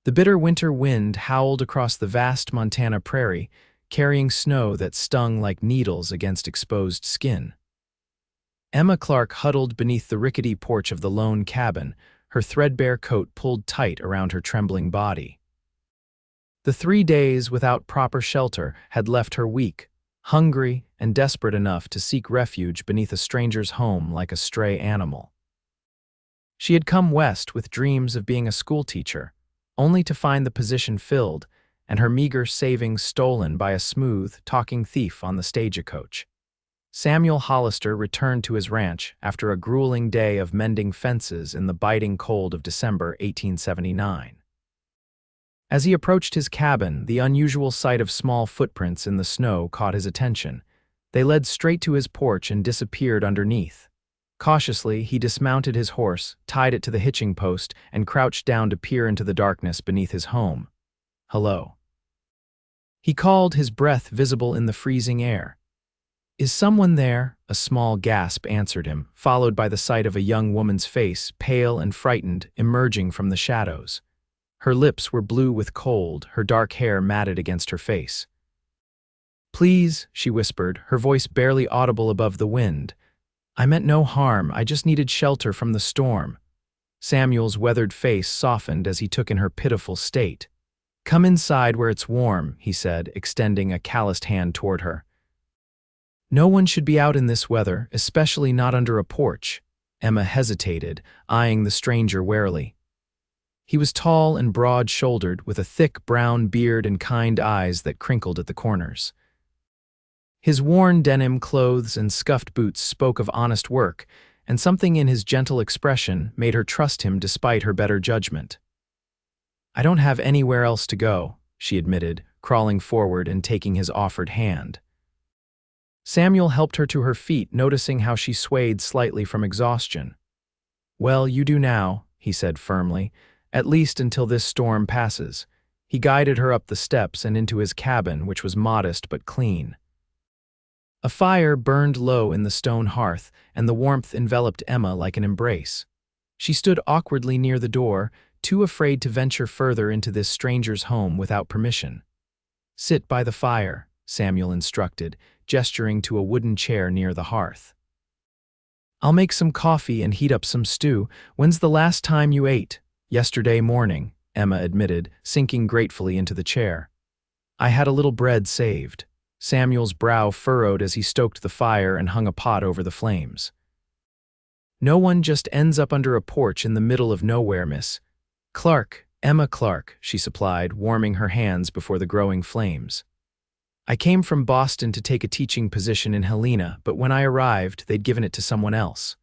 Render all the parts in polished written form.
The bitter winter wind howled across the vast Montana prairie, carrying snow that stung like needles against exposed skin. Emma Clark huddled beneath the rickety porch of the lone cabin, her threadbare coat pulled tight around her trembling body. The 3 days without proper shelter had left her weak, hungry, and desperate enough to seek refuge beneath a stranger's home like a stray animal. She had come west with dreams of being a schoolteacher, only to find the position filled and her meager savings stolen by a smooth, talking thief on the stagecoach. Samuel Hollister returned to his ranch after a grueling day of mending fences in the biting cold of December 1879. As he approached his cabin, the unusual sight of small footprints in the snow caught his attention. They led straight to his porch and disappeared underneath. Cautiously, he dismounted his horse, tied it to the hitching post, and crouched down to peer into the darkness beneath his home. "Hello." He called, his breath visible in the freezing air. "Is someone there?" A small gasp answered him, followed by the sight of a young woman's face, pale and frightened, emerging from the shadows. Her lips were blue with cold, her dark hair matted against her face. "Please," she whispered, her voice barely audible above the wind. "I meant no harm, I just needed shelter from the storm." Samuel's weathered face softened as he took in her pitiful state. "Come inside where it's warm," he said, extending a calloused hand toward her. "No one should be out in this weather, especially not under a porch." Emma hesitated, eyeing the stranger warily. He was tall and broad-shouldered, with a thick brown beard and kind eyes that crinkled at the corners. His worn denim clothes and scuffed boots spoke of honest work, and something in his gentle expression made her trust him despite her better judgment. "I don't have anywhere else to go," she admitted, crawling forward and taking his offered hand. Samuel helped her to her feet, noticing how she swayed slightly from exhaustion. "Well, you do now," he said firmly, "at least until this storm passes." He guided her up the steps and into his cabin, which was modest but clean. A fire burned low in the stone hearth, and the warmth enveloped Emma like an embrace. She stood awkwardly near the door, too afraid to venture further into this stranger's home without permission. "Sit by the fire," Samuel instructed, gesturing to a wooden chair near the hearth. "I'll make some coffee and heat up some stew. When's the last time you ate?" "Yesterday morning," Emma admitted, sinking gratefully into the chair. "I had a little bread saved." Samuel's brow furrowed as he stoked the fire and hung a pot over the flames. "No one just ends up under a porch in the middle of nowhere, Miss Clark." "Emma Clark," she supplied, warming her hands before the growing flames. "I came from Boston to take a teaching position in Helena, but when I arrived, they'd given it to someone else.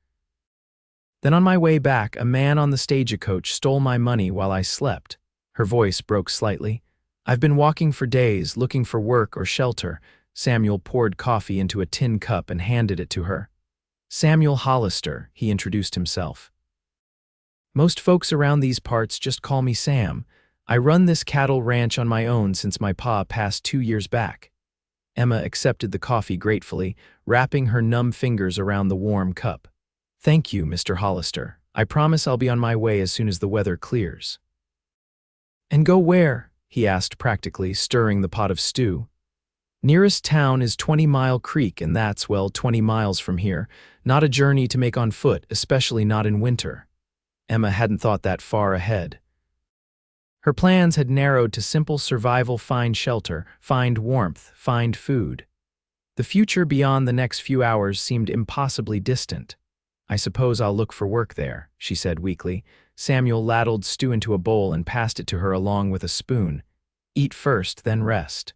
Then on my way back, a man on the stagecoach stole my money while I slept." Her voice broke slightly. "I've been walking for days, looking for work or shelter." Samuel poured coffee into a tin cup and handed it to her. "Samuel Hollister," he introduced himself. "Most folks around these parts just call me Sam. I run this cattle ranch on my own since my pa passed 2 years back." Emma accepted the coffee gratefully, wrapping her numb fingers around the warm cup. "Thank you, Mr. Hollister. I promise I'll be on my way as soon as the weather clears." "And go where?" he asked practically, stirring the pot of stew. "Nearest town is 20 Mile Creek, and that's, well, 20 miles from here. Not a journey to make on foot, especially not in winter." Emma hadn't thought that far ahead. Her plans had narrowed to simple survival: find shelter, find warmth, find food. The future beyond the next few hours seemed impossibly distant. "I suppose I'll look for work there," she said weakly. Samuel ladled stew into a bowl and passed it to her along with a spoon. "Eat first, then rest.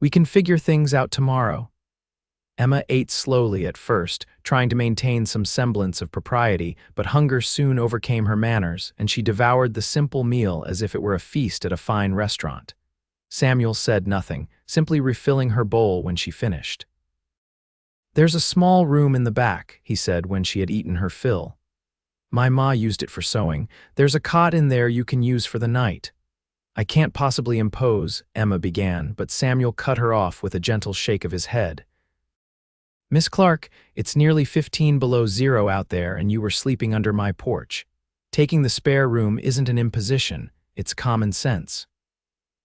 We can figure things out tomorrow." Emma ate slowly at first, trying to maintain some semblance of propriety, but hunger soon overcame her manners, and she devoured the simple meal as if it were a feast at a fine restaurant. Samuel said nothing, simply refilling her bowl when she finished. "There's a small room in the back," he said when she had eaten her fill. "My ma used it for sewing. There's a cot in there you can use for the night." "I can't possibly impose," Emma began, but Samuel cut her off with a gentle shake of his head. "Miss Clark, it's nearly 15 below zero out there and you were sleeping under my porch. Taking the spare room isn't an imposition. It's common sense.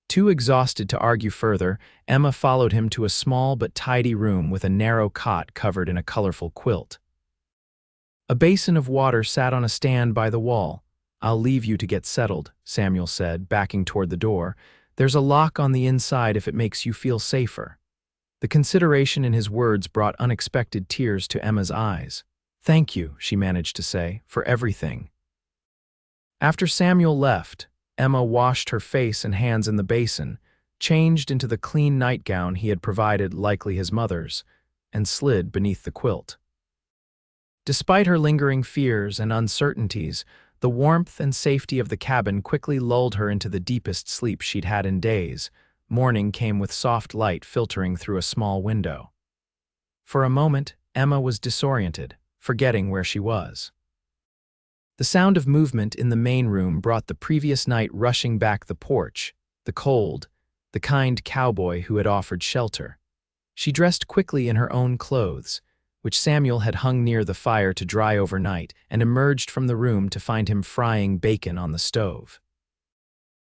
Too exhausted to argue further, Emma followed him to a small but tidy room with a narrow cot covered in a colorful quilt. A basin of water sat on a stand by the wall. "I'll leave you to get settled," Samuel said, backing toward the door. "There's a lock on the inside if it makes you feel safer." The consideration in his words brought unexpected tears to Emma's eyes. "Thank you," she managed to say, "for everything." After Samuel left, Emma washed her face and hands in the basin, changed into the clean nightgown he had provided, likely his mother's, and slid beneath the quilt. Despite her lingering fears and uncertainties, the warmth and safety of the cabin quickly lulled her into the deepest sleep she'd had in days. Morning came with soft light filtering through a small window. For a moment, Emma was disoriented, forgetting where she was. The sound of movement in the main room brought the previous night rushing back the porch, the cold, the kind cowboy who had offered shelter. She dressed quickly in her own clothes, which Samuel had hung near the fire to dry overnight, and emerged from the room to find him frying bacon on the stove.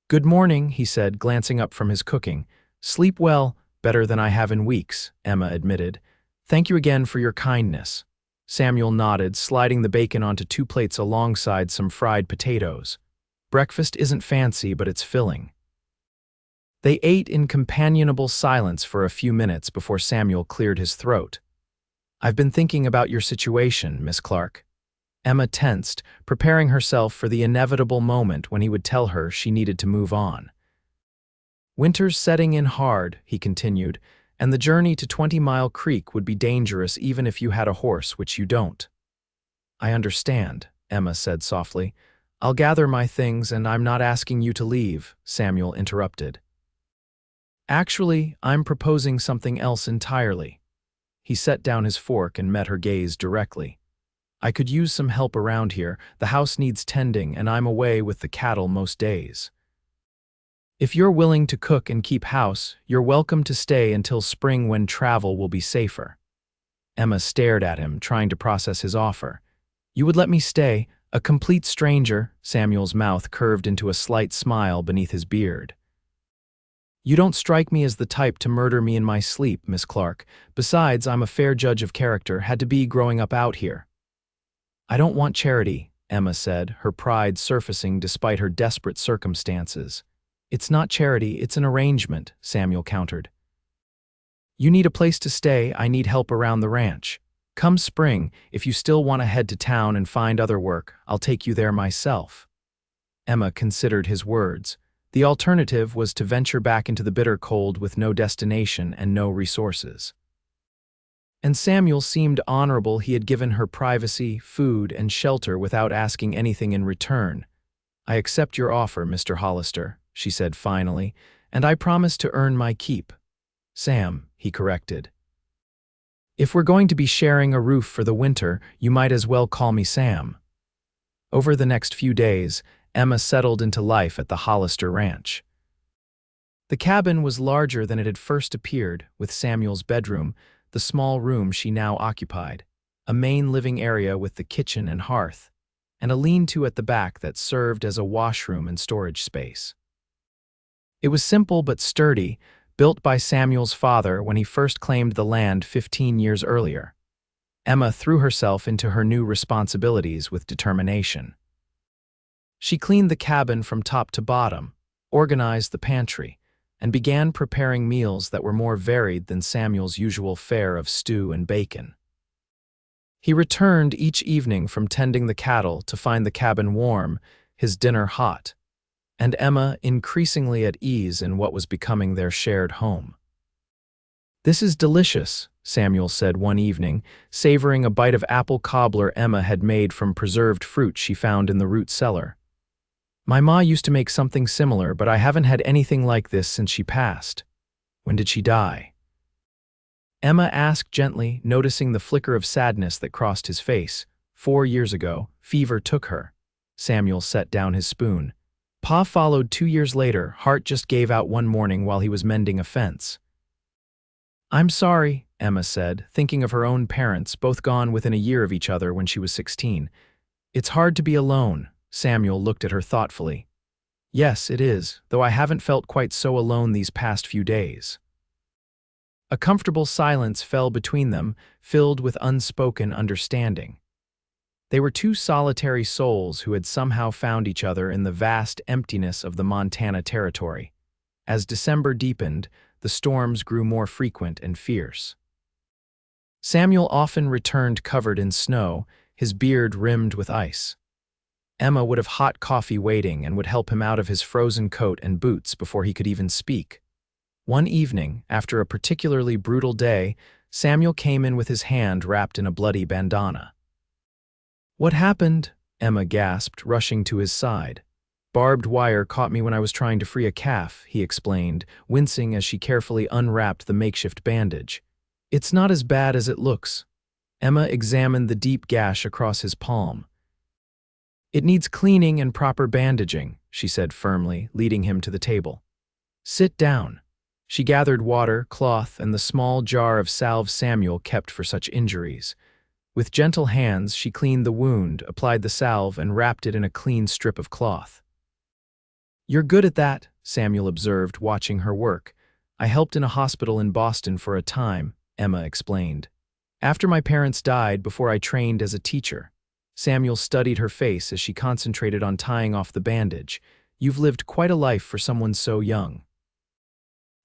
"Good morning," he said, glancing up from his cooking. "Sleep well, better than I have in weeks," Emma admitted. "Thank you again for your kindness." Samuel nodded, sliding the bacon onto 2 plates alongside some fried potatoes. "Breakfast isn't fancy, but it's filling." They ate in companionable silence for a few minutes before Samuel cleared his throat. "I've been thinking about your situation, Miss Clark." Emma tensed, preparing herself for the inevitable moment when he would tell her she needed to move on. "Winter's setting in hard," he continued, "and the journey to 20-Mile Creek would be dangerous even if you had a horse, which you don't." "I understand," Emma said softly. "I'll gather my things, and I'm not asking you to leave," Samuel interrupted. "Actually, I'm proposing something else entirely." He set down his fork and met her gaze directly. "I could use some help around here. The house needs tending, and I'm away with the cattle most days. If you're willing to cook and keep house, you're welcome to stay until spring when travel will be safer." Emma stared at him, trying to process his offer. "You would let me stay? A complete stranger?" Samuel's mouth curved into a slight smile beneath his beard. "You don't strike me as the type to murder me in my sleep, Miss Clark. Besides, I'm a fair judge of character, had to be growing up out here." "I don't want charity," Emma said, her pride surfacing despite her desperate circumstances. "It's not charity, it's an arrangement," Samuel countered. "You need a place to stay, I need help around the ranch. Come spring, if you still want to head to town and find other work, I'll take you there myself." Emma considered his words. The alternative was to venture back into the bitter cold with no destination and no resources. And Samuel seemed honorable. He had given her privacy, food, and shelter without asking anything in return. "I accept your offer, Mr. Hollister," she said finally, "and I promise to earn my keep." "Sam," he corrected. "If we're going to be sharing a roof for the winter, you might as well call me Sam." Over the next few days, Emma settled into life at the Hollister Ranch. The cabin was larger than it had first appeared, with Samuel's bedroom, the small room she now occupied, a main living area with the kitchen and hearth, and a lean-to at the back that served as a washroom and storage space. It was simple but sturdy, built by Samuel's father when he first claimed the land 15 years earlier. Emma threw herself into her new responsibilities with determination. She cleaned the cabin from top to bottom, organized the pantry, and began preparing meals that were more varied than Samuel's usual fare of stew and bacon. He returned each evening from tending the cattle to find the cabin warm, his dinner hot, and Emma increasingly at ease in what was becoming their shared home. "This is delicious," Samuel said one evening, savoring a bite of apple cobbler Emma had made from preserved fruit she found in the root cellar. "My ma used to make something similar, but I haven't had anything like this since she passed." "When did she die?" Emma asked gently, noticing the flicker of sadness that crossed his face. 4 years ago, fever took her." Samuel set down his spoon. "Pa followed 2 years later. Heart just gave out one morning while he was mending a fence." "I'm sorry," Emma said, thinking of her own parents, both gone within a year of each other when she was 16. "It's hard to be alone." Samuel looked at her thoughtfully. Yes, it is, though I haven't felt quite so alone these past few days. A comfortable silence fell between them, filled with unspoken understanding. They were two solitary souls who had somehow found each other in the vast emptiness of the Montana territory. As December deepened, the storms grew more frequent and fierce. Samuel often returned covered in snow, his beard rimmed with ice. Emma would have hot coffee waiting and would help him out of his frozen coat and boots before he could even speak. One evening, after a particularly brutal day, Samuel came in with his hand wrapped in a bloody bandana. "What happened?" Emma gasped, rushing to his side. "Barbed wire caught me when I was trying to free a calf," he explained, wincing as she carefully unwrapped the makeshift bandage. "It's not as bad as it looks." Emma examined the deep gash across his palm. "It needs cleaning and proper bandaging," she said firmly, leading him to the table. "Sit down." She gathered water, cloth, and the small jar of salve Samuel kept for such injuries. With gentle hands, she cleaned the wound, applied the salve, and wrapped it in a clean strip of cloth. "You're good at that," Samuel observed, watching her work. "I helped in a hospital in Boston for a time," Emma explained. "After my parents died, before I trained as a teacher." Samuel studied her face as she concentrated on tying off the bandage. "You've lived quite a life for someone so young."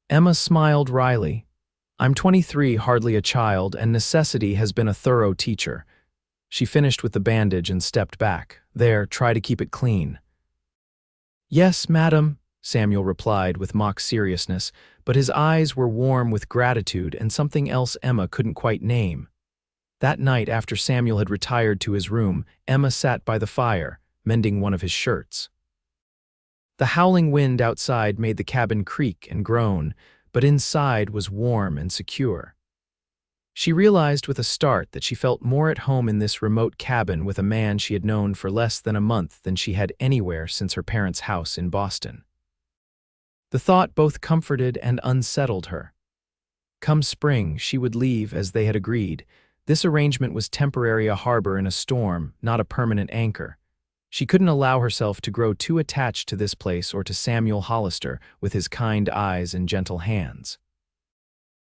Emma smiled wryly. "I'm 23, hardly a child, and necessity has been a thorough teacher." She finished with the bandage and stepped back. "There, try to keep it clean." "Yes, madam," Samuel replied with mock seriousness, but his eyes were warm with gratitude and something else Emma couldn't quite name. That night, after Samuel had retired to his room, Emma sat by the fire, mending one of his shirts. The howling wind outside made the cabin creak and groan, but inside was warm and secure. She realized with a start that she felt more at home in this remote cabin with a man she had known for less than a month than she had anywhere since her parents' house in Boston. The thought both comforted and unsettled her. Come spring, she would leave as they had agreed. This arrangement was temporary, a harbor in a storm, not a permanent anchor. She couldn't allow herself to grow too attached to this place or to Samuel Hollister with his kind eyes and gentle hands.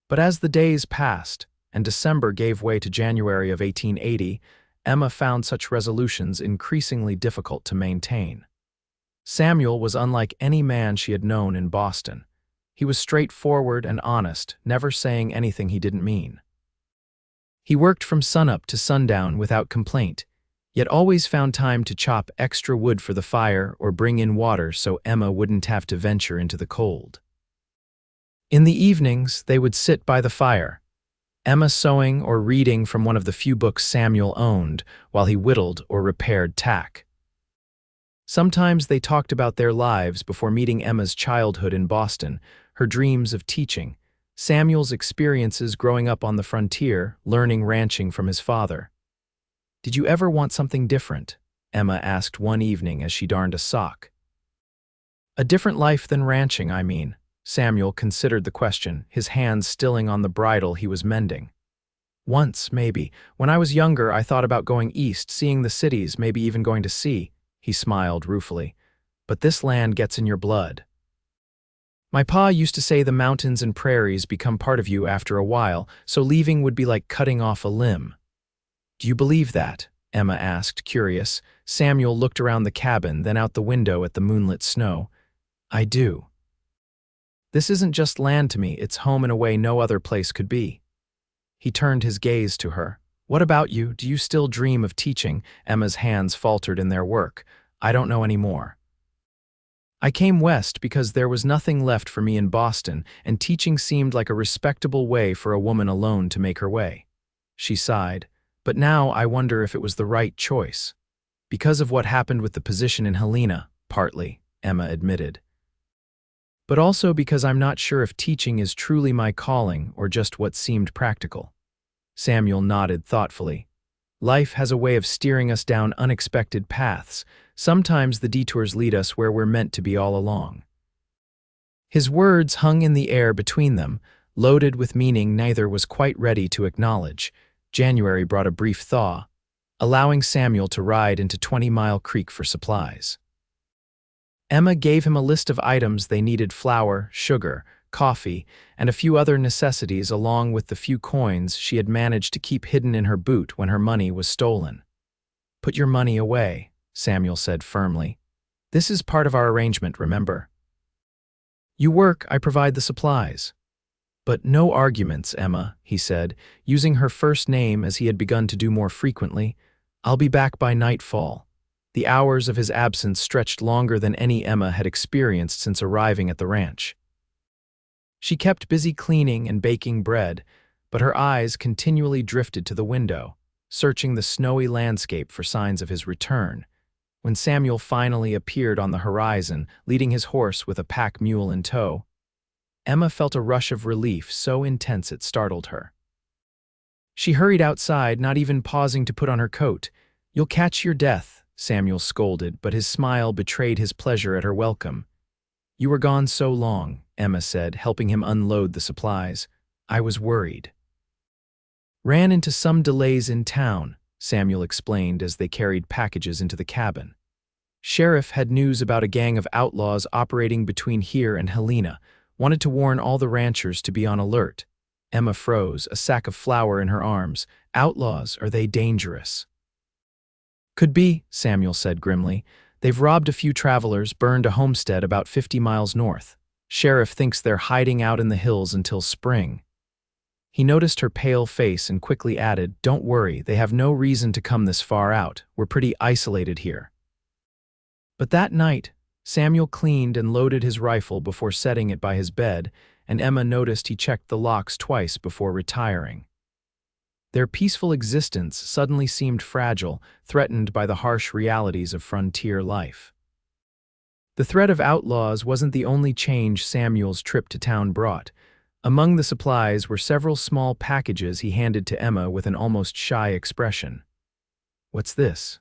But as the days passed, and December gave way to January of 1880, Emma found such resolutions increasingly difficult to maintain. Samuel was unlike any man she had known in Boston. He was straightforward and honest, never saying anything he didn't mean. He worked from sunup to sundown without complaint, yet always found time to chop extra wood for the fire or bring in water so Emma wouldn't have to venture into the cold. In the evenings, they would sit by the fire, Emma sewing or reading from one of the few books Samuel owned while he whittled or repaired tack. Sometimes they talked about their lives before meeting Emma's childhood in Boston, her dreams of teaching, Samuel's experiences growing up on the frontier, learning ranching from his father. "Did you ever want something different?" Emma asked one evening as she darned a sock. "A different life than ranching, I mean." Samuel considered the question, his hands stilling on the bridle he was mending. "Once, maybe. When I was younger, I thought about going east, seeing the cities, maybe even going to sea." He smiled ruefully. "But this land gets in your blood. My pa used to say the mountains and prairies become part of you after a while, so leaving would be like cutting off a limb." "Do you believe that?" Emma asked, curious. Samuel looked around the cabin, then out the window at the moonlit snow. "I do. This isn't just land to me, it's home in a way no other place could be." He turned his gaze to her. "What about you? Do you still dream of teaching?" Emma's hands faltered in their work. "I don't know anymore. I came west because there was nothing left for me in Boston, and teaching seemed like a respectable way for a woman alone to make her way." She sighed. "But now I wonder if it was the right choice." "Because of what happened with the position in Helena, partly," Emma admitted. "But also because I'm not sure if teaching is truly my calling or just what seemed practical." Samuel nodded thoughtfully. "Life has a way of steering us down unexpected paths. Sometimes the detours lead us where we're meant to be all along." His words hung in the air between them, loaded with meaning neither was quite ready to acknowledge. January brought a brief thaw, allowing Samuel to ride into 20 Mile Creek for supplies. Emma gave him a list of items they needed: flour, sugar, coffee, and a few other necessities, along with the few coins she had managed to keep hidden in her boot when her money was stolen. "Put your money away," Samuel said firmly. "This is part of our arrangement, remember? You work, I provide the supplies." "But no arguments, Emma," he said, using her first name as he had begun to do more frequently. "I'll be back by nightfall." The hours of his absence stretched longer than any Emma had experienced since arriving at the ranch. She kept busy cleaning and baking bread, but her eyes continually drifted to the window, searching the snowy landscape for signs of his return. When Samuel finally appeared on the horizon, leading his horse with a pack mule in tow, Emma felt a rush of relief so intense it startled her. She hurried outside, not even pausing to put on her coat. "You'll catch your death," Samuel scolded, but his smile betrayed his pleasure at her welcome. "You were gone so long," Emma said, helping him unload the supplies. "I was worried." "Ran into some delays in town," Samuel explained as they carried packages into the cabin. "Sheriff had news about a gang of outlaws operating between here and Helena. Wanted to warn all the ranchers to be on alert." Emma froze, a sack of flour in her arms. "Outlaws, are they dangerous?" "Could be," Samuel said grimly. "They've robbed a few travelers, burned a homestead about 50 miles north. Sheriff thinks they're hiding out in the hills until spring." He noticed her pale face and quickly added, "Don't worry, they have no reason to come this far out. We're pretty isolated here." But that night, Samuel cleaned and loaded his rifle before setting it by his bed, and Emma noticed he checked the locks twice before retiring. Their peaceful existence suddenly seemed fragile, threatened by the harsh realities of frontier life. The threat of outlaws wasn't the only change Samuel's trip to town brought. Among the supplies were several small packages he handed to Emma with an almost shy expression. "What's this?"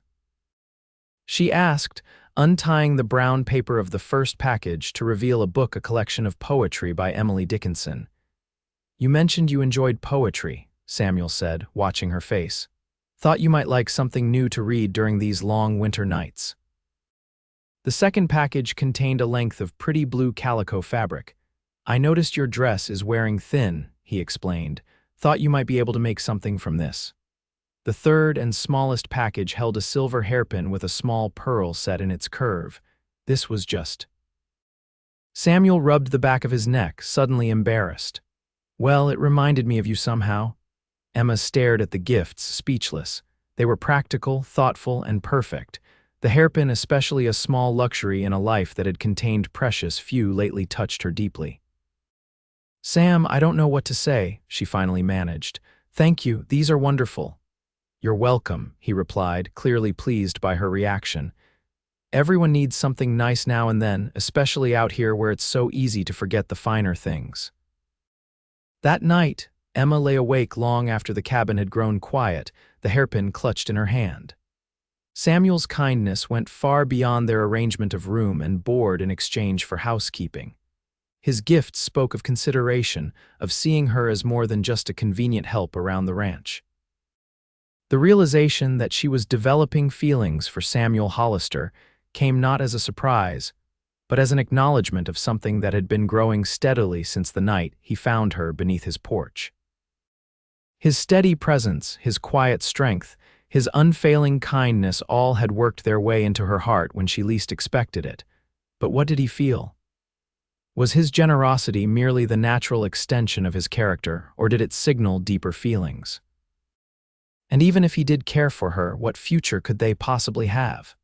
she asked, untying the brown paper of the first package to reveal a collection of poetry by Emily Dickinson. "You mentioned you enjoyed poetry," Samuel said, watching her face. "Thought you might like something new to read during these long winter nights." The second package contained a length of pretty blue calico fabric. "I noticed your dress is wearing thin," he explained. "Thought you might be able to make something from this." The third and smallest package held a silver hairpin with a small pearl set in its curve. This was just... Samuel rubbed the back of his neck, suddenly embarrassed. "Well, it reminded me of you somehow." Emma stared at the gifts, speechless. They were practical, thoughtful, and perfect. The hairpin especially, a small luxury in a life that had contained precious few, lately touched her deeply. "Sam, I don't know what to say," she finally managed. "Thank you, these are wonderful." "You're welcome," he replied, clearly pleased by her reaction. "Everyone needs something nice now and then, especially out here where it's so easy to forget the finer things." That night, Emma lay awake long after the cabin had grown quiet, the hairpin clutched in her hand. Samuel's kindness went far beyond their arrangement of room and board in exchange for housekeeping. His gifts spoke of consideration, of seeing her as more than just a convenient help around the ranch. The realization that she was developing feelings for Samuel Hollister came not as a surprise, but as an acknowledgement of something that had been growing steadily since the night he found her beneath his porch. His steady presence, his quiet strength, his unfailing kindness all had worked their way into her heart when she least expected it. But what did he feel? Was his generosity merely the natural extension of his character, or did it signal deeper feelings? And even if he did care for her, what future could they possibly have?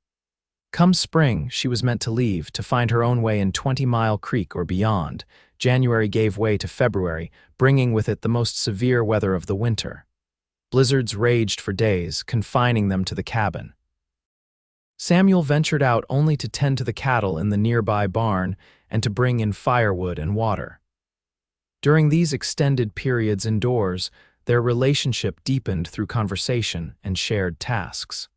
Come spring, she was meant to leave, to find her own way in 20 Mile Creek or beyond. January gave way to February, bringing with it the most severe weather of the winter. Blizzards raged for days, confining them to the cabin. Samuel ventured out only to tend to the cattle in the nearby barn and to bring in firewood and water. During these extended periods indoors, their relationship deepened through conversation and shared tasks.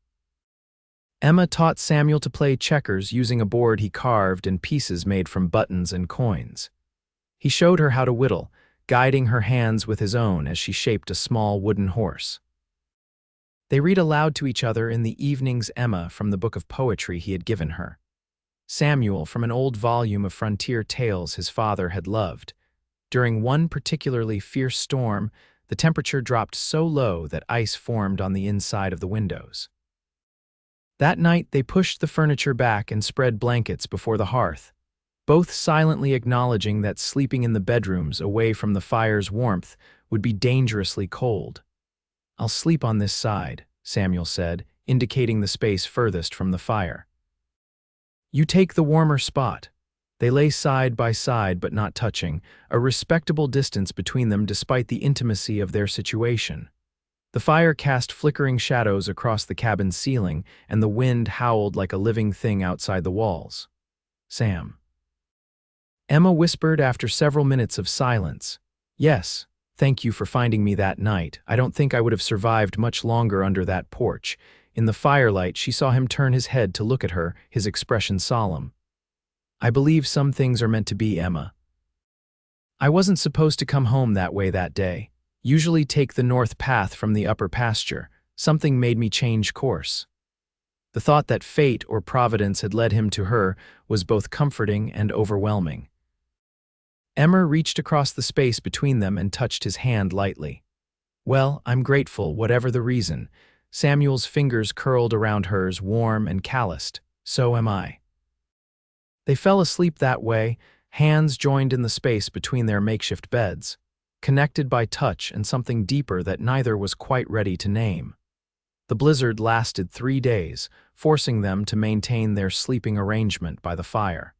Emma taught Samuel to play checkers using a board he carved and pieces made from buttons and coins. He showed her how to whittle, guiding her hands with his own as she shaped a small wooden horse. They read aloud to each other in the evenings, Emma from the book of poetry he had given her. Samuel from an old volume of frontier tales his father had loved. During one particularly fierce storm, the temperature dropped so low that ice formed on the inside of the windows. That night they pushed the furniture back and spread blankets before the hearth, both silently acknowledging that sleeping in the bedrooms away from the fire's warmth would be dangerously cold. "I'll sleep on this side," Samuel said, indicating the space furthest from the fire. "You take the warmer spot." They lay side by side but not touching, a respectable distance between them despite the intimacy of their situation. The fire cast flickering shadows across the cabin's ceiling, and the wind howled like a living thing outside the walls. "Sam." Emma whispered after several minutes of silence. "Yes, thank you for finding me that night. I don't think I would have survived much longer under that porch." In the firelight, she saw him turn his head to look at her, his expression solemn. "I believe some things are meant to be, Emma. I wasn't supposed to come home that way that day. Usually take the north path from the upper pasture. Something made me change course." The thought that fate or providence had led him to her was both comforting and overwhelming. Emma reached across the space between them and touched his hand lightly. "Well, I'm grateful, whatever the reason." Samuel's fingers curled around hers, warm and calloused. "So am I." They fell asleep that way, hands joined in the space between their makeshift beds, connected by touch and something deeper that neither was quite ready to name. The blizzard lasted 3 days, forcing them to maintain their sleeping arrangement by the fire.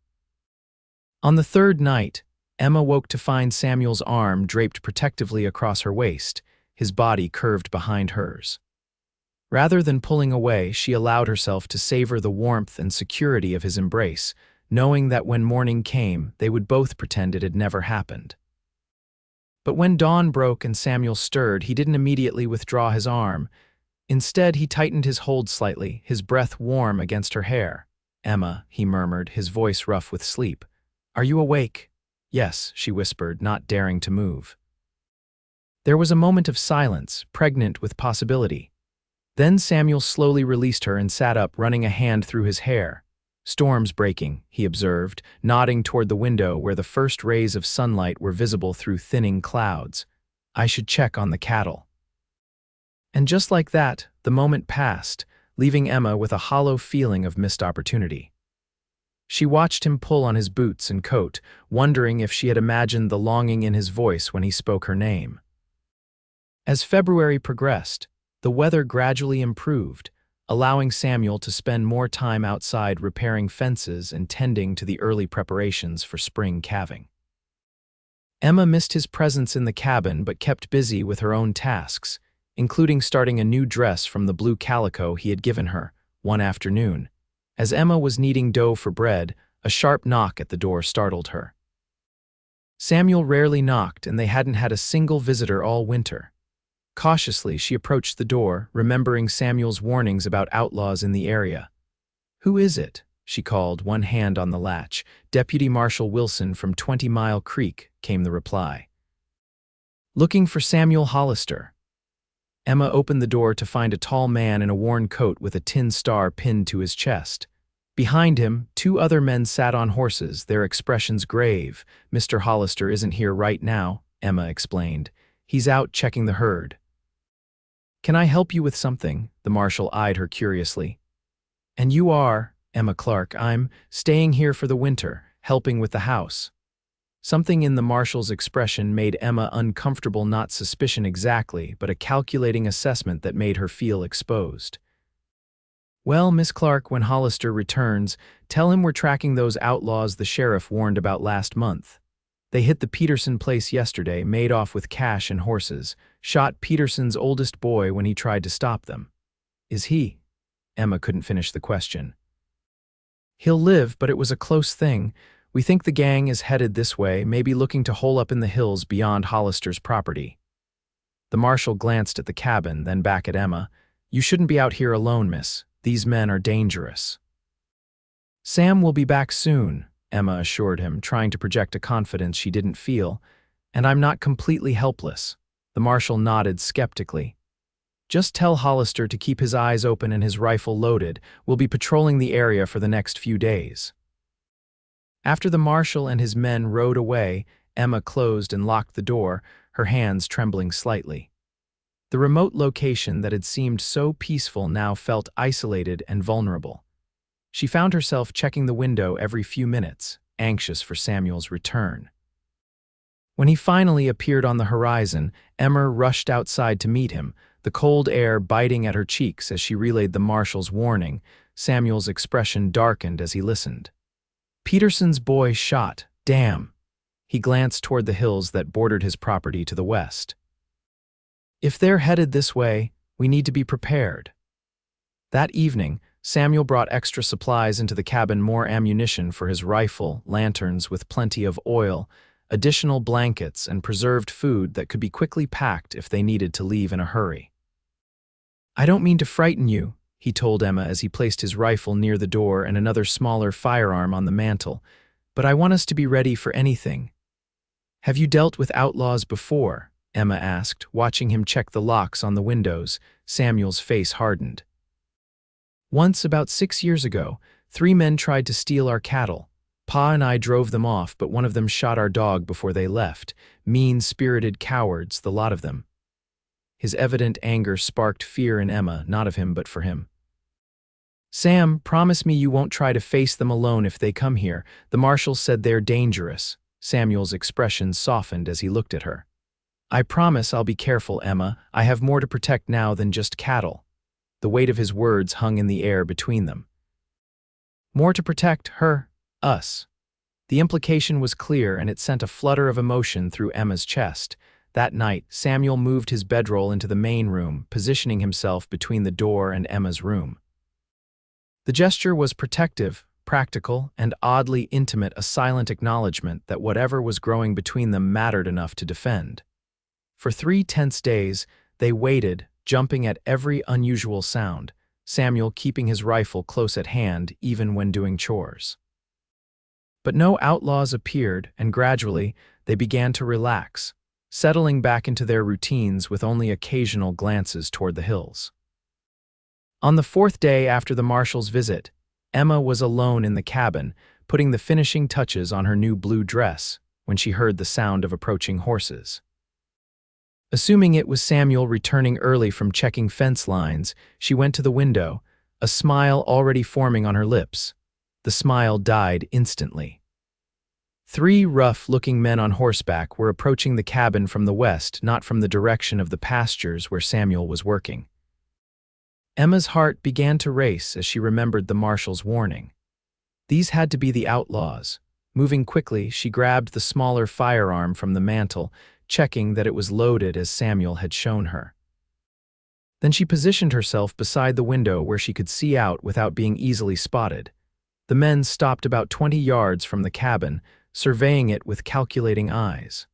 On the third night, Emma woke to find Samuel's arm draped protectively across her waist, his body curved behind hers. Rather than pulling away, she allowed herself to savor the warmth and security of his embrace, knowing that when morning came, they would both pretend it had never happened. But when dawn broke and Samuel stirred, he didn't immediately withdraw his arm. Instead, he tightened his hold slightly, his breath warm against her hair. "Emma," he murmured, his voice rough with sleep. "Are you awake?" "Yes," she whispered, not daring to move. There was a moment of silence, pregnant with possibility. Then Samuel slowly released her and sat up, running a hand through his hair. "Storm's breaking," he observed, nodding toward the window where the first rays of sunlight were visible through thinning clouds. "I should check on the cattle." And just like that, the moment passed, leaving Emma with a hollow feeling of missed opportunity. She watched him pull on his boots and coat, wondering if she had imagined the longing in his voice when he spoke her name. As February progressed, the weather gradually improved, allowing Samuel to spend more time outside repairing fences and tending to the early preparations for spring calving. Emma missed his presence in the cabin but kept busy with her own tasks, including starting a new dress from the blue calico he had given her. One afternoon, as Emma was kneading dough for bread, a sharp knock at the door startled her. Samuel rarely knocked, and they hadn't had a single visitor all winter. Cautiously, she approached the door, remembering Samuel's warnings about outlaws in the area. "Who is it?" she called, one hand on the latch. "Deputy Marshal Wilson from 20 Mile Creek," came the reply. "Looking for Samuel Hollister." Emma opened the door to find a tall man in a worn coat with a tin star pinned to his chest. Behind him, 2 other men sat on horses, their expressions grave. "Mr. Hollister isn't here right now," Emma explained. "He's out checking the herd." "Can I help you with something?" The marshal eyed her curiously. "And you are?" "Emma Clark. I'm staying here for the winter, helping with the house." Something in the marshal's expression made Emma uncomfortable, not suspicion exactly, but a calculating assessment that made her feel exposed. "Well, Miss Clark, when Hollister returns, tell him we're tracking those outlaws the sheriff warned about last month. They hit the Peterson place yesterday, made off with cash and horses, shot Peterson's oldest boy when he tried to stop them." "Is he?" Emma couldn't finish the question. "He'll live, but it was a close thing. We think the gang is headed this way, maybe looking to hole up in the hills beyond Hollister's property." The marshal glanced at the cabin, then back at Emma. "You shouldn't be out here alone, miss. These men are dangerous." "Sam will be back soon," Emma assured him, trying to project a confidence she didn't feel. "And I'm not completely helpless." The marshal nodded skeptically. "Just tell Hollister to keep his eyes open and his rifle loaded. We'll be patrolling the area for the next few days." After the marshal and his men rode away, Emma closed and locked the door, her hands trembling slightly. The remote location that had seemed so peaceful now felt isolated and vulnerable. She found herself checking the window every few minutes, anxious for Samuel's return. When he finally appeared on the horizon, Emma rushed outside to meet him, the cold air biting at her cheeks as she relayed the marshal's warning. Samuel's expression darkened as he listened. "Peterson's boy shot. Damn." He glanced toward the hills that bordered his property to the west. "If they're headed this way, we need to be prepared." That evening, Samuel brought extra supplies into the cabin, more ammunition for his rifle, lanterns with plenty of oil, additional blankets, and preserved food that could be quickly packed if they needed to leave in a hurry. "I don't mean to frighten you," he told Emma as he placed his rifle near the door and another smaller firearm on the mantel, "but I want us to be ready for anything." "Have you dealt with outlaws before?" Emma asked, watching him check the locks on the windows. Samuel's face hardened. "Once, about 6 years ago, 3 men tried to steal our cattle. Pa and I drove them off, but one of them shot our dog before they left. Mean-spirited cowards, the lot of them." His evident anger sparked fear in Emma, not of him but for him. "Sam, promise me you won't try to face them alone if they come here. The marshal said they're dangerous." Samuel's expression softened as he looked at her. "I promise I'll be careful, Emma. I have more to protect now than just cattle." The weight of his words hung in the air between them. More to protect her, us. The implication was clear, and it sent a flutter of emotion through Emma's chest. That night, Samuel moved his bedroll into the main room, positioning himself between the door and Emma's room. The gesture was protective, practical, and oddly intimate, a silent acknowledgement that whatever was growing between them mattered enough to defend. For 3 tense days, they waited, jumping at every unusual sound, Samuel keeping his rifle close at hand even when doing chores. But no outlaws appeared, and gradually, they began to relax, settling back into their routines with only occasional glances toward the hills. On the 4th day after the marshal's visit, Emma was alone in the cabin, putting the finishing touches on her new blue dress, when she heard the sound of approaching horses. Assuming it was Samuel returning early from checking fence lines, she went to the window, a smile already forming on her lips. The smile died instantly. 3 rough-looking men on horseback were approaching the cabin from the west, not from the direction of the pastures where Samuel was working. Emma's heart began to race as she remembered the marshal's warning. These had to be the outlaws. Moving quickly, she grabbed the smaller firearm from the mantel, checking that it was loaded as Samuel had shown her. Then she positioned herself beside the window where she could see out without being easily spotted. The men stopped about 20 yards from the cabin, surveying it with calculating eyes.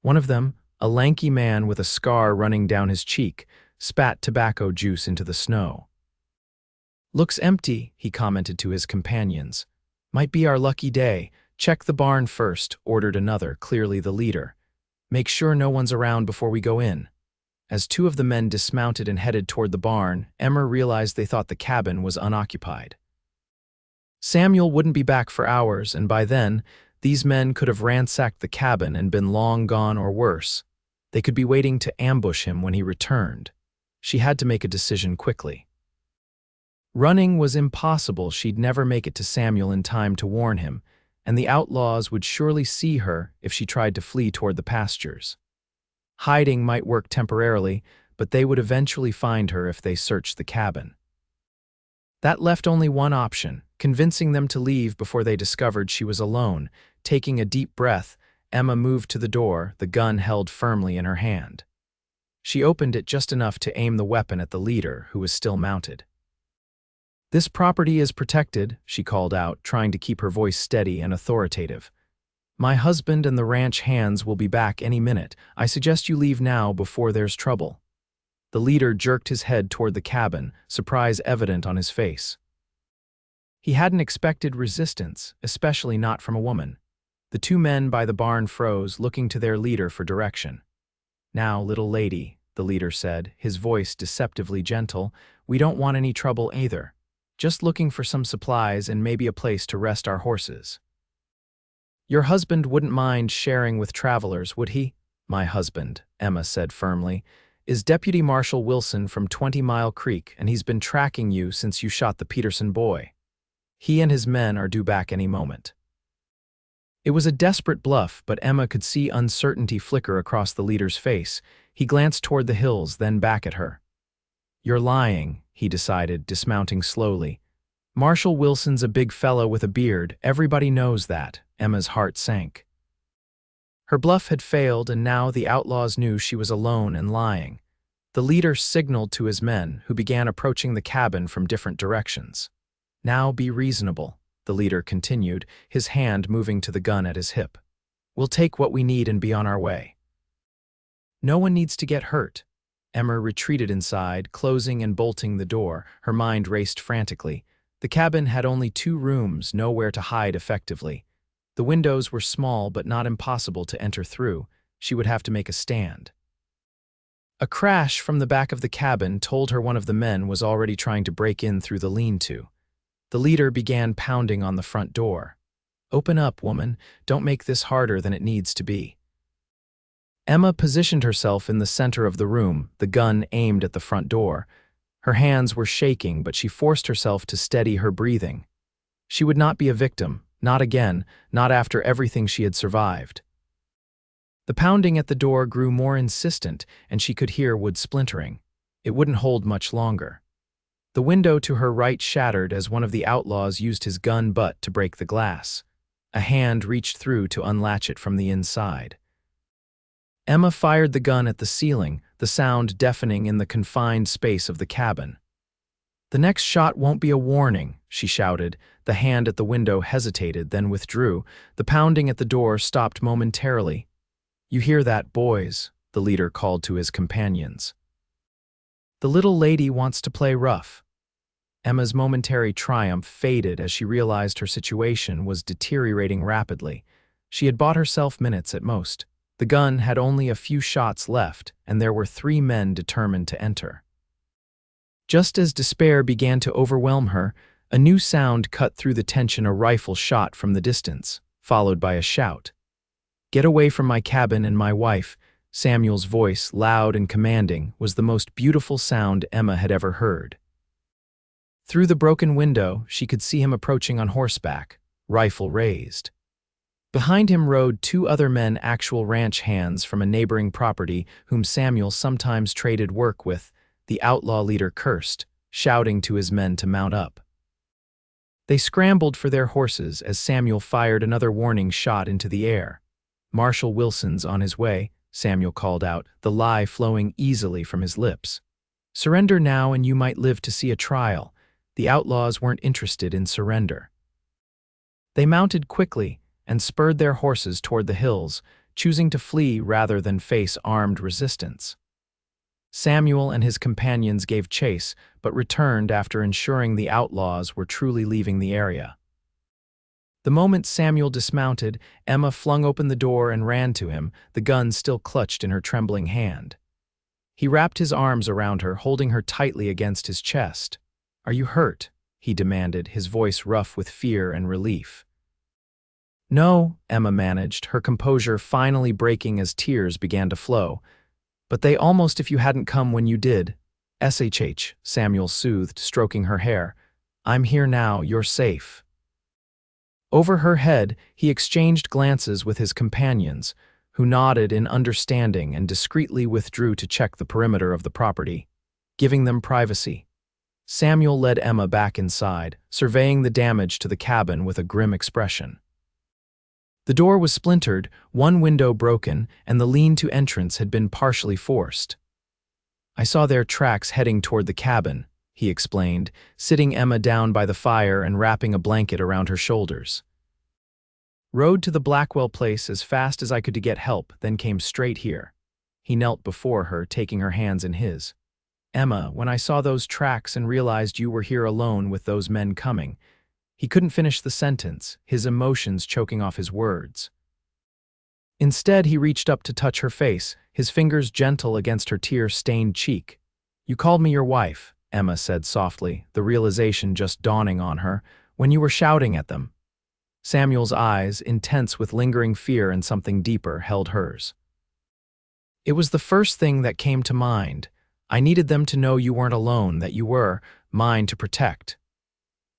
One of them, a lanky man with a scar running down his cheek, spat tobacco juice into the snow. "Looks empty," he commented to his companions. "Might be our lucky day. Check the barn first," ordered another, clearly the leader. "Make sure no one's around before we go in." As 2 of the men dismounted and headed toward the barn, Emma realized they thought the cabin was unoccupied. Samuel wouldn't be back for hours, and by then, these men could have ransacked the cabin and been long gone, or worse. They could be waiting to ambush him when he returned. She had to make a decision quickly. Running was impossible. She'd never make it to Samuel in time to warn him, and the outlaws would surely see her if she tried to flee toward the pastures. Hiding might work temporarily, but they would eventually find her if they searched the cabin. That left only one option, convincing them to leave before they discovered she was alone. Taking a deep breath, Emma moved to the door, the gun held firmly in her hand. She opened it just enough to aim the weapon at the leader, who was still mounted. "This property is protected," she called out, trying to keep her voice steady and authoritative. "My husband and the ranch hands will be back any minute. I suggest you leave now before there's trouble." The leader jerked his head toward the cabin, surprise evident on his face. He hadn't expected resistance, especially not from a woman. The 2 men by the barn froze, looking to their leader for direction. "Now, little lady," the leader said, his voice deceptively gentle, "we don't want any trouble either. Just looking for some supplies and maybe a place to rest our horses." Your husband wouldn't mind sharing with travelers, would he? My husband, Emma said firmly, is Deputy Marshal Wilson from 20 Mile Creek, and he's been tracking you since you shot the Peterson boy. He and his men are due back any moment. It was a desperate bluff, but Emma could see uncertainty flicker across the leader's face. He glanced toward the hills, then back at her. You're lying, he decided, dismounting slowly. Marshal Wilson's a big fellow with a beard. Everybody knows that. Emma's heart sank. Her bluff had failed, and now the outlaws knew she was alone and lying. The leader signaled to his men, who began approaching the cabin from different directions. Now be reasonable, the leader continued, his hand moving to the gun at his hip. We'll take what we need and be on our way. No one needs to get hurt. Emma retreated inside, closing and bolting the door. Her mind raced frantically. The cabin had only 2 rooms, nowhere to hide effectively. The windows were small but not impossible to enter through. She would have to make a stand. A crash from the back of the cabin told her one of the men was already trying to break in through the lean-to. The leader began pounding on the front door. Open up, woman. Don't make this harder than it needs to be. Emma positioned herself in the center of the room, the gun aimed at the front door. Her hands were shaking, but she forced herself to steady her breathing. She would not be a victim. Not again, not after everything she had survived. The pounding at the door grew more insistent, and she could hear wood splintering. It wouldn't hold much longer. The window to her right shattered as one of the outlaws used his gun butt to break the glass. A hand reached through to unlatch it from the inside. Emma fired the gun at the ceiling, the sound deafening in the confined space of the cabin. The next shot won't be a warning, she shouted. The hand at the window hesitated, then withdrew. The pounding at the door stopped momentarily. You hear that, boys? The leader called to his companions. The little lady wants to play rough. Emma's momentary triumph faded as she realized her situation was deteriorating rapidly. She had bought herself minutes at most. The gun had only a few shots left, and there were 3 men determined to enter. Just as despair began to overwhelm her, a new sound cut through the tension, a rifle shot from the distance, followed by a shout. Get away from my cabin and my wife. Samuel's voice, loud and commanding, was the most beautiful sound Emma had ever heard. Through the broken window, she could see him approaching on horseback, rifle raised. Behind him rode 2 other men, actual ranch hands from a neighboring property whom Samuel sometimes traded work with. The outlaw leader cursed, shouting to his men to mount up. They scrambled for their horses as Samuel fired another warning shot into the air. Marshal Wilson's on his way, Samuel called out, the lie flowing easily from his lips. Surrender now and you might live to see a trial. The outlaws weren't interested in surrender. They mounted quickly and spurred their horses toward the hills, choosing to flee rather than face armed resistance. Samuel and his companions gave chase, but returned after ensuring the outlaws were truly leaving the area. The moment Samuel dismounted, Emma flung open the door and ran to him, the gun still clutched in her trembling hand. He wrapped his arms around her, holding her tightly against his chest. Are you hurt? He demanded, his voice rough with fear and relief. No, Emma managed, her composure finally breaking as tears began to flow. But they almost if you hadn't come when you did. SHH, Samuel soothed, stroking her hair. I'm here now, you're safe. Over her head, he exchanged glances with his companions, who nodded in understanding and discreetly withdrew to check the perimeter of the property, giving them privacy. Samuel led Emma back inside, surveying the damage to the cabin with a grim expression. The door was splintered, one window broken, and the lean-to entrance had been partially forced. I saw their tracks heading toward the cabin, he explained, sitting Emma down by the fire and wrapping a blanket around her shoulders. Rode to the Blackwell place as fast as I could to get help, then came straight here. He knelt before her, taking her hands in his. Emma, when I saw those tracks and realized you were here alone with those men coming, he couldn't finish the sentence, his emotions choking off his words. Instead, he reached up to touch her face, his fingers gentle against her tear-stained cheek. You called me your wife, Emma said softly, the realization just dawning on her, when you were shouting at them. Samuel's eyes, intense with lingering fear and something deeper, held hers. It was the first thing that came to mind. I needed them to know you weren't alone, that you were mine to protect.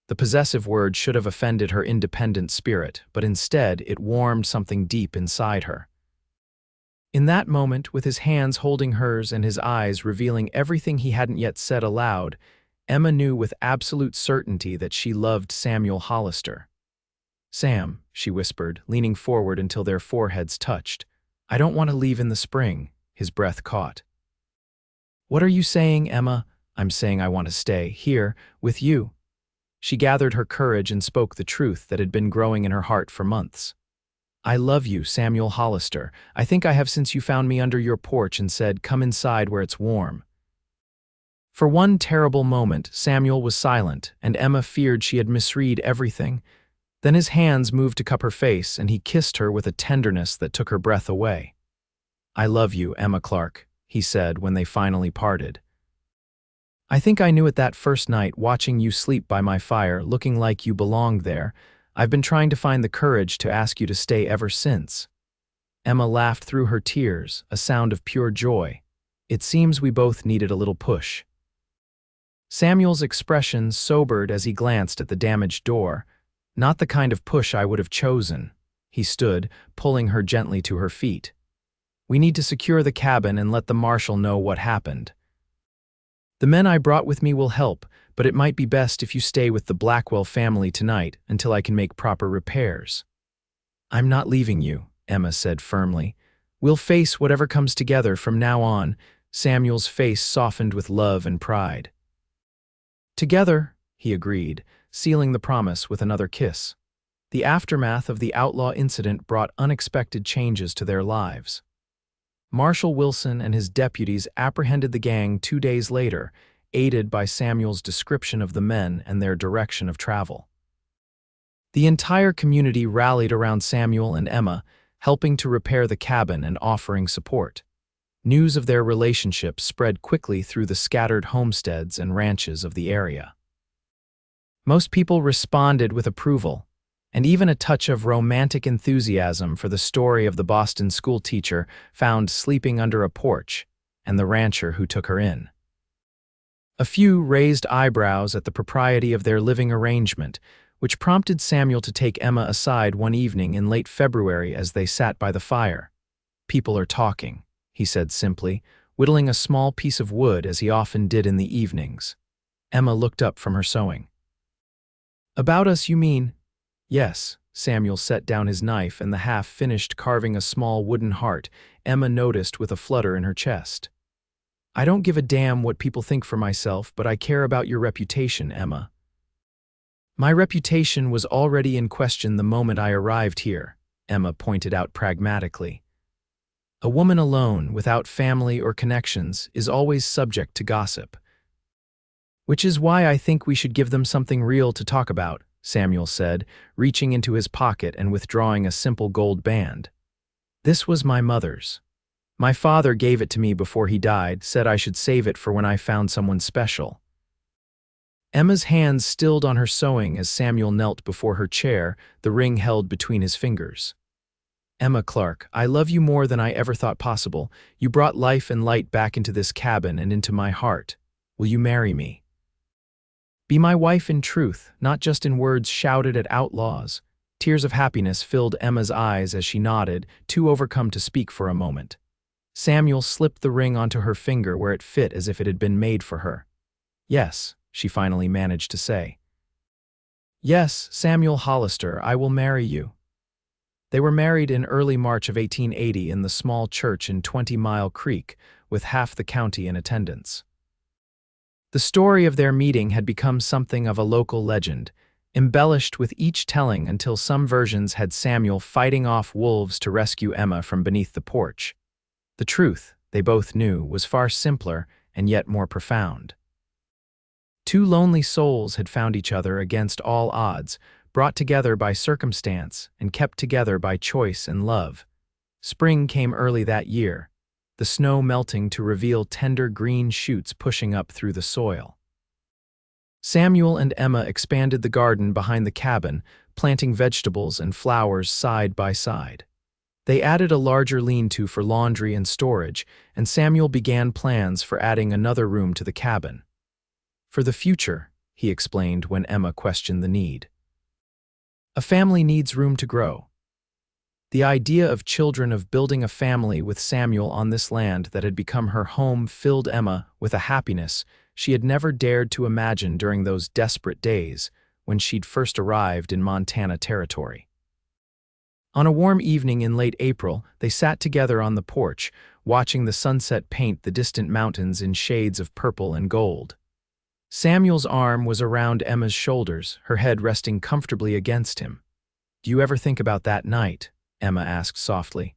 The possessive word should have offended her independent spirit, but instead it warmed something deep inside her. In that moment, with his hands holding hers and his eyes revealing everything he hadn't yet said aloud, Emma knew with absolute certainty that she loved Samuel Hollister. "Sam," she whispered, leaning forward until their foreheads touched, "I don't want to leave in the spring." His breath caught. "What are you saying, Emma?" "I'm saying I want to stay here, with you." She gathered her courage and spoke the truth that had been growing in her heart for months. "I love you, Samuel Hollister. I think I have since you found me under your porch and said, 'Come inside where it's warm.'" For one terrible moment, Samuel was silent, and Emma feared she had misread everything. Then his hands moved to cup her face, and he kissed her with a tenderness that took her breath away. "I love you, Emma Clark," he said when they finally parted. "I think I knew it that first night, watching you sleep by my fire, looking like you belonged there. I've been trying to find the courage to ask you to stay ever since." Emma laughed through her tears, a sound of pure joy. "It seems we both needed a little push." Samuel's expression sobered as he glanced at the damaged door. "Not the kind of push I would have chosen." He stood, pulling her gently to her feet. "We need to secure the cabin and let the marshal know what happened. The men I brought with me will help, but it might be best if you stay with the Blackwell family tonight until I can make proper repairs." "I'm not leaving you," Emma said firmly. "We'll face whatever comes together from now on." Samuel's face softened with love and pride. "Together," he agreed, sealing the promise with another kiss. The aftermath of the outlaw incident brought unexpected changes to their lives. Marshal Wilson and his deputies apprehended the gang 2 days later, aided by Samuel's description of the men and their direction of travel. The entire community rallied around Samuel and Emma, helping to repair the cabin and offering support. News of their relationship spread quickly through the scattered homesteads and ranches of the area. Most people responded with approval, and even a touch of romantic enthusiasm for the story of the Boston schoolteacher found sleeping under a porch and the rancher who took her in. A few raised eyebrows at the propriety of their living arrangement, which prompted Samuel to take Emma aside one evening in late February as they sat by the fire. "People are talking," he said simply, whittling a small piece of wood as he often did in the evenings. Emma looked up from her sewing. "About us, you mean?" "Yes." Samuel set down his knife and the half-finished carving a small wooden heart Emma noticed with a flutter in her chest. "I don't give a damn what people think for myself, but I care about your reputation, Emma." "My reputation was already in question the moment I arrived here," Emma pointed out pragmatically. "A woman alone, without family or connections, is always subject to gossip. Which is why I think we should give them something real to talk about," Samuel said, reaching into his pocket and withdrawing a simple gold band. "This was my mother's. My father gave it to me before he died, said I should save it for when I found someone special." Emma's hands stilled on her sewing as Samuel knelt before her chair, the ring held between his fingers. "Emma Clark, I love you more than I ever thought possible. You brought life and light back into this cabin and into my heart. Will you marry me? Be my wife in truth, not just in words shouted at outlaws." Tears of happiness filled Emma's eyes as she nodded, too overcome to speak for a moment. Samuel slipped the ring onto her finger where it fit as if it had been made for her. "Yes," she finally managed to say. "Yes, Samuel Hollister, I will marry you." They were married in early March of 1880 in the small church in 20 Mile Creek, with half the county in attendance. The story of their meeting had become something of a local legend, embellished with each telling until some versions had Samuel fighting off wolves to rescue Emma from beneath the porch. The truth, they both knew, was far simpler and yet more profound. Two lonely souls had found each other against all odds, brought together by circumstance and kept together by choice and love. Spring came early that year, the snow melting to reveal tender green shoots pushing up through the soil. Samuel and Emma expanded the garden behind the cabin, planting vegetables and flowers side by side. They added a larger lean-to for laundry and storage, and Samuel began plans for adding another room to the cabin. For the future, he explained when Emma questioned the need. A family needs room to grow. The idea of building a family with Samuel on this land that had become her home filled Emma with a happiness she had never dared to imagine during those desperate days when she'd first arrived in Montana territory. On a warm evening in late April, they sat together on the porch, watching the sunset paint the distant mountains in shades of purple and gold. Samuel's arm was around Emma's shoulders, her head resting comfortably against him. "Do you ever think about that night?" Emma asked softly.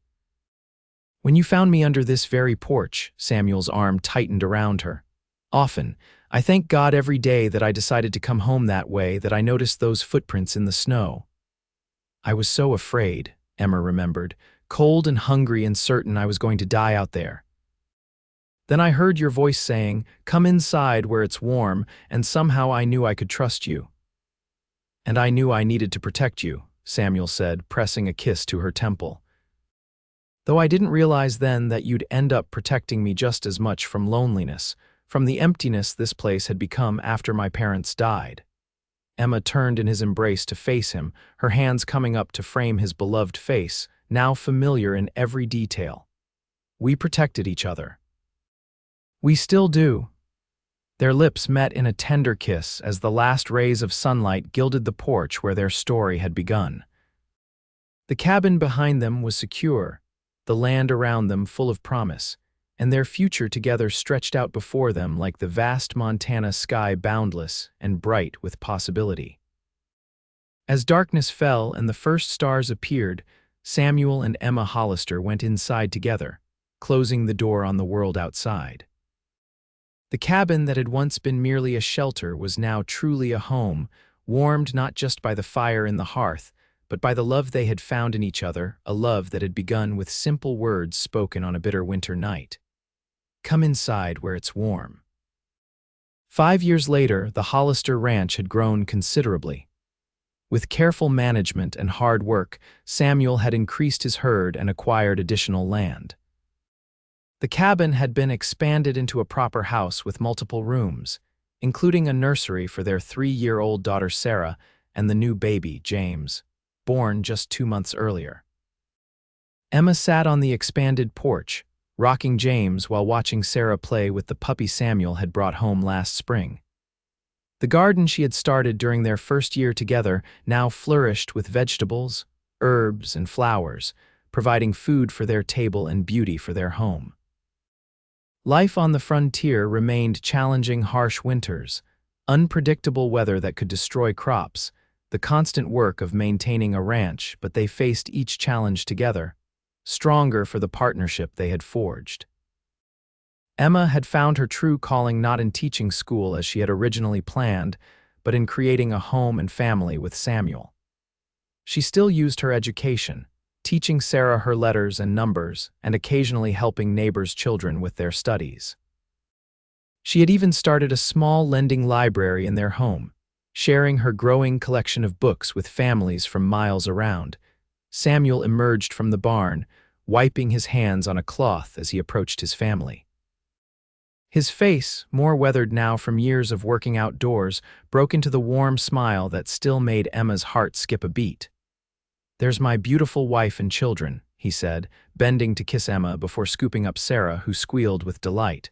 "When you found me under this very porch," Samuel's arm tightened around her. "Often. I thank God every day that I decided to come home that way, that I noticed those footprints in the snow. I was so afraid," Emma remembered, "cold and hungry and certain I was going to die out there. Then I heard your voice saying, 'Come inside where it's warm,' and somehow I knew I could trust you. And I knew I needed to protect you," Samuel said, pressing a kiss to her temple. "Though I didn't realize then that you'd end up protecting me just as much from loneliness, from the emptiness this place had become after my parents died." Emma turned in his embrace to face him, her hands coming up to frame his beloved face, now familiar in every detail. "We protected each other. We still do." Their lips met in a tender kiss as the last rays of sunlight gilded the porch where their story had begun. The cabin behind them was secure, the land around them full of promise, and their future together stretched out before them like the vast Montana sky, boundless and bright with possibility. As darkness fell and the first stars appeared, Samuel and Emma Hollister went inside together, closing the door on the world outside. The cabin that had once been merely a shelter was now truly a home, warmed not just by the fire in the hearth, but by the love they had found in each other, a love that had begun with simple words spoken on a bitter winter night. "Come inside where it's warm." 5 years later, the Hollister Ranch had grown considerably. With careful management and hard work, Samuel had increased his herd and acquired additional land. The cabin had been expanded into a proper house with multiple rooms, including a nursery for their 3-year-old daughter Sarah and the new baby, James, born just 2 months earlier. Emma sat on the expanded porch, rocking James while watching Sarah play with the puppy Samuel had brought home last spring. The garden she had started during their first year together now flourished with vegetables, herbs, and flowers, providing food for their table and beauty for their home. Life on the frontier remained challenging. Harsh winters, unpredictable weather that could destroy crops, the constant work of maintaining a ranch, but they faced each challenge together, stronger for the partnership they had forged. Emma had found her true calling not in teaching school as she had originally planned, but in creating a home and family with Samuel. She still used her education, teaching Sarah her letters and numbers, and occasionally helping neighbors' children with their studies. She had even started a small lending library in their home, sharing her growing collection of books with families from miles around. Samuel emerged from the barn, wiping his hands on a cloth as he approached his family. His face, more weathered now from years of working outdoors, broke into the warm smile that still made Emma's heart skip a beat. "There's my beautiful wife and children," he said, bending to kiss Emma before scooping up Sarah, who squealed with delight.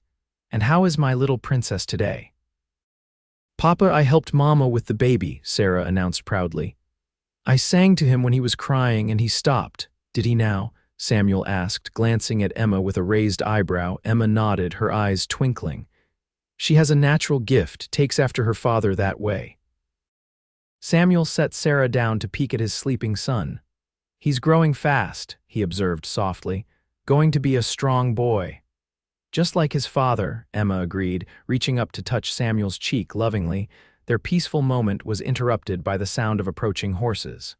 "And how is my little princess today?" "Papa, I helped Mama with the baby," Sarah announced proudly. "I sang to him when he was crying and he stopped." "Did he now?" Samuel asked, glancing at Emma with a raised eyebrow. Emma nodded, her eyes twinkling. "She has a natural gift, takes after her father that way." Samuel set Sarah down to peek at his sleeping son. "He's growing fast," he observed softly, "going to be a strong boy." "Just like his father," Emma agreed, reaching up to touch Samuel's cheek lovingly. Their peaceful moment was interrupted by the sound of approaching horses.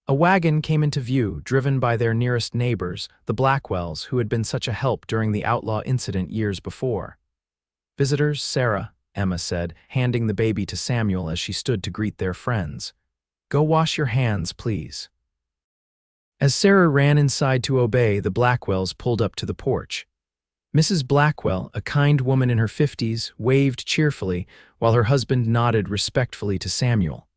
A wagon came into view, driven by their nearest neighbors, the Blackwells, who had been such a help during the outlaw incident years before. "Visitors, Sarah," Emma said, handing the baby to Samuel as she stood to greet their friends. Go wash your hands, please." As Sarah ran inside to obey, the Blackwells pulled up to the porch. Mrs. Blackwell, a kind woman in her 50s, waved cheerfully while her husband nodded respectfully to Samuel.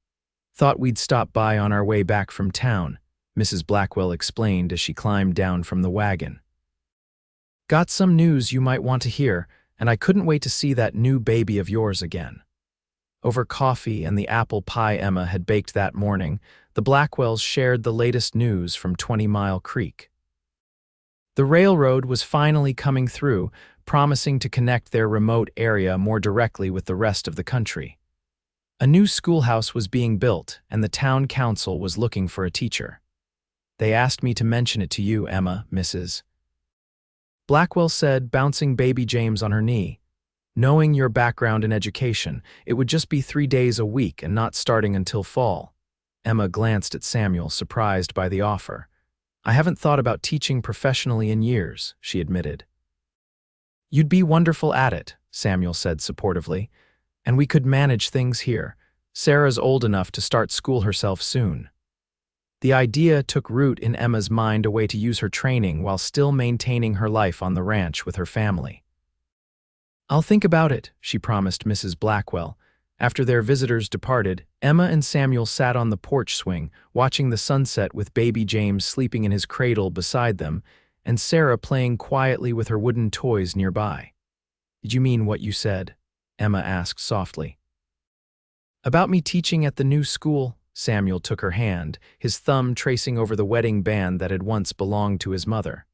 "Thought we'd stop by on our way back from town," Mrs. Blackwell explained as she climbed down from the wagon. "Got some news you might want to hear, and I couldn't wait to see that new baby of yours again." Over coffee and the apple pie Emma had baked that morning, the Blackwells shared the latest news from 20 Mile Creek. The railroad was finally coming through, promising to connect their remote area more directly with the rest of the country. A new schoolhouse was being built, and the town council was looking for a teacher. "They asked me to mention it to you, Emma, Mrs. Blackwell said, bouncing baby James on her knee. "Knowing your background in education, it would just be 3 days a week and not starting until fall." Emma glanced at Samuel, surprised by the offer. "I haven't thought about teaching professionally in years," she admitted. "You'd be wonderful at it," Samuel said supportively. "And we could manage things here. Sarah's old enough to start school herself soon." The idea took root in Emma's mind, a way to use her training while still maintaining her life on the ranch with her family. "I'll think about it," she promised Mrs. Blackwell. After their visitors departed, Emma and Samuel sat on the porch swing, watching the sunset with baby James sleeping in his cradle beside them, and Sarah playing quietly with her wooden toys nearby. "Did you mean what you said?" Emma asked softly. "About me teaching at the new school?" Samuel took her hand, his thumb tracing over the wedding band that had once belonged to his mother.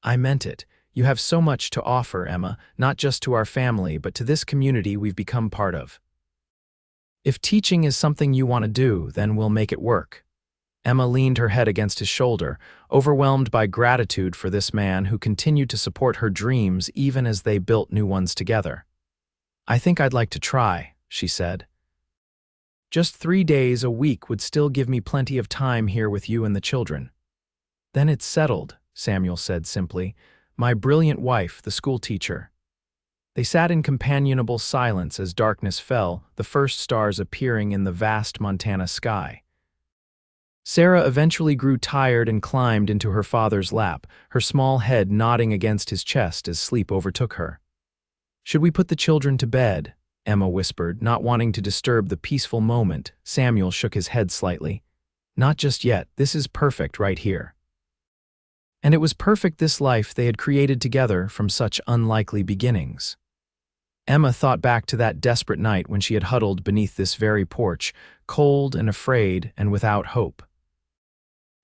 "I meant it. You have so much to offer, Emma, not just to our family, but to this community we've become part of. If teaching is something you want to do, then we'll make it work." Emma leaned her head against his shoulder, overwhelmed by gratitude for this man who continued to support her dreams even as they built new ones together. "I think I'd like to try," she said. "Just 3 days a week would still give me plenty of time here with you and the children." "Then it's settled," Samuel said simply. "My brilliant wife, the school teacher." They sat in companionable silence as darkness fell, the first stars appearing in the vast Montana sky. Sarah eventually grew tired and climbed into her father's lap, her small head nodding against his chest as sleep overtook her. "Should we put the children to bed?" Emma whispered, not wanting to disturb the peaceful moment. Samuel shook his head slightly. "Not just yet. This is perfect right here." And it was perfect, this life they had created together from such unlikely beginnings. Emma thought back to that desperate night when she had huddled beneath this very porch, cold and afraid and without hope.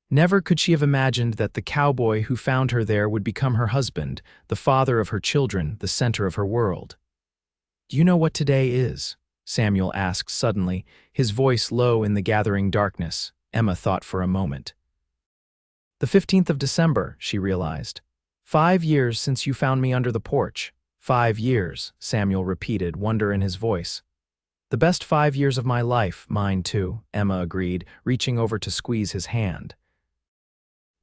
Never could she have imagined that the cowboy who found her there would become her husband, the father of her children, the center of her world. "Do you know what today is?" Samuel asked suddenly, his voice low in the gathering darkness. Emma thought for a moment. "The 15th of December, she realized. 5 years since you found me under the porch." 5 years, Samuel repeated, wonder in his voice. "The best 5 years of my life, mine too," Emma agreed, reaching over to squeeze his hand.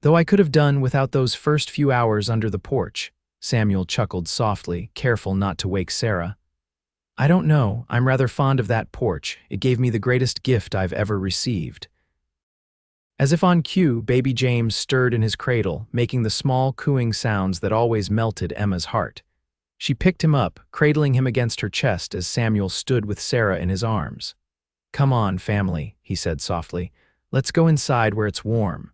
"Though I could have done without those first few hours under the porch," Samuel chuckled softly, careful not to wake Sarah. "I don't know, I'm rather fond of that porch. It gave me the greatest gift I've ever received." As if on cue, baby James stirred in his cradle, making the small cooing sounds that always melted Emma's heart. She picked him up, cradling him against her chest as Samuel stood with Sarah in his arms. "Come on, family," he said softly. "Let's go inside where it's warm."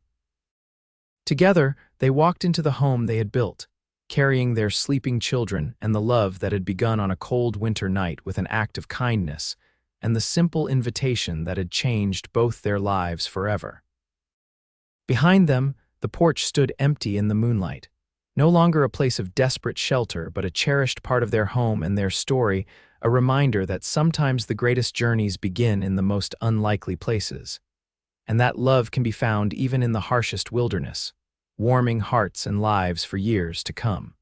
Together, they walked into the home they had built, carrying their sleeping children and the love that had begun on a cold winter night with an act of kindness and the simple invitation that had changed both their lives forever. Behind them, the porch stood empty in the moonlight, no longer a place of desperate shelter, but a cherished part of their home and their story, a reminder that sometimes the greatest journeys begin in the most unlikely places, and that love can be found even in the harshest wilderness, warming hearts and lives for years to come.